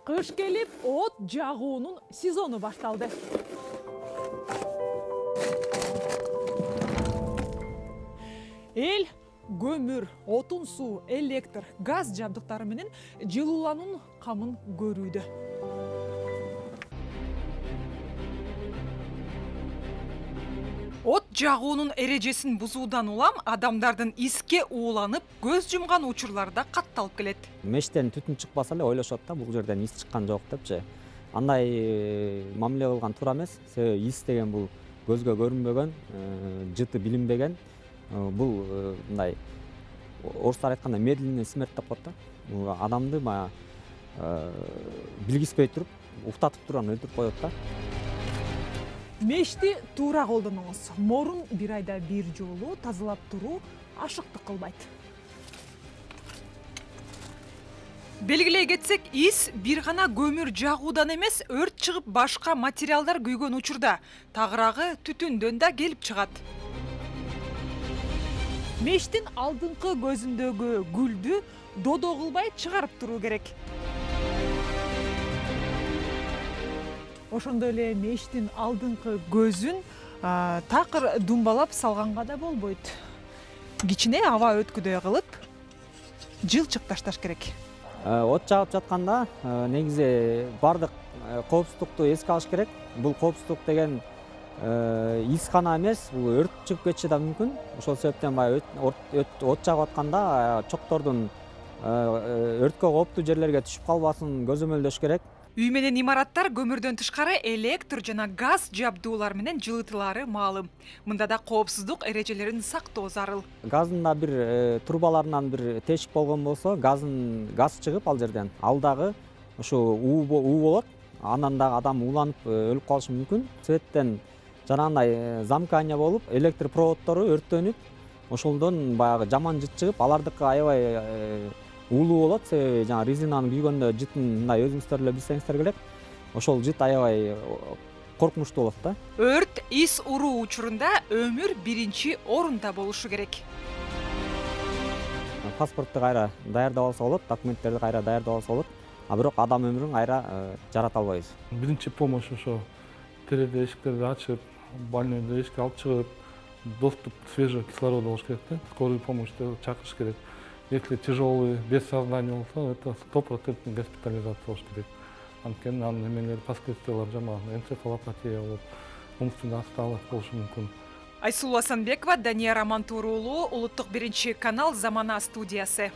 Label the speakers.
Speaker 1: Кыш келип, от жагуунун сезону башталды. Эл көмүр, отун суу, электр, газ жабдыктары менен жылуулануунун камын көрүүдө. От жагуунун эрежесин бузуудан улам адамдардын иске ууланып, көз жумган учурларда катталып келет.
Speaker 2: Мештен түтүн чыкпаса эле ойлошот да, бул жерден ис чыккан жок депчи. Андай мамиле кылган туура эмес. Себеби ис деген бул көзгө көрүнбөгөн, жыты билинбеген. Бул мындай орустар айтканда медленный смерть деп коет да. Бул адамды билгиспей туруп, уктатып турган өлтүрүп коет да.
Speaker 1: Мешти туура колдонуңуз. Морун бир айда бир жолу тазалап туруу ашыктык кылбайт. Белгилей кетсек, ис бир гана көмүр жагуудан эмес, өрт чыгып башка материалдар күйгөн учурда, тагыраагы түтүндөн да келип чыгат. Мештин алдыңкы көзүндөгү гүлдү додо кылбай чыгарып туруу керек. Ошондой эле мештин алдыңкы көзүн такыр думбалап салганга да болбойт. Кичине аба өткүдөй кылып, жылчык ташташ керек.
Speaker 2: От жагып жатканда негизи бардык коопсуздукту эске алыш керек. Бул коопсуздук деген ис гана эмес, бул өрт чыгып кетиши да мүмкүн. Ошол себептен от жагып атканда чоктордун өрткө кооптуу жерлерге түшүп калбасын көзөмөлдөш керек. Үй менен имараттар көмүрдөн тышкары электр жана газ жабдуулар менен жылытылары маалым. Мында да коопсуздук эрежелерин сактоо зарыл. Газдын да бир трубаларынан бир тешик болгон болсо, газ чыгып ал жерден, ал дагы ошо уу болот. Андан дагы адам ууланып өлүп калышы мүмкүн. Светтен жанагындай замкание болуп, электр проводдору өрттөнүп, ошолдон баягы жаман жыт чыгып, алардыкы аябай уулуу болот. Себеби жана резинаны күйгөндө жытын мындай өзүңүздөр эле билсеңиздер керек. Ошол жыт аябай коркунучтуу болот да. Өрт ис уруу учурунда өмүр биринчи орунда болушу керек. Паспортту кайра даярдап алса болот, документтерди кайра даярдап алса болот. А бирок адам өмүрүн кайра жарата албайбыз.
Speaker 3: Биринчи помощь ошо тереде эшиктерди ачып, больнойду эшикке алып чыгып, доступ свежий кислород болуш керек да. Скорую помощьты чакырыш керек. Если тяжелый, без сознания болса, это 100% госпитализация болуш керек. Анткени анын эмелери последствиялары жаман, энцефалопатия болуп, умственный отсталость болушу мүмкүн.
Speaker 1: Айсулуу Асанбекова, Данияр Амантуур уулу, Улуттук биринчи канал Замана студиясы.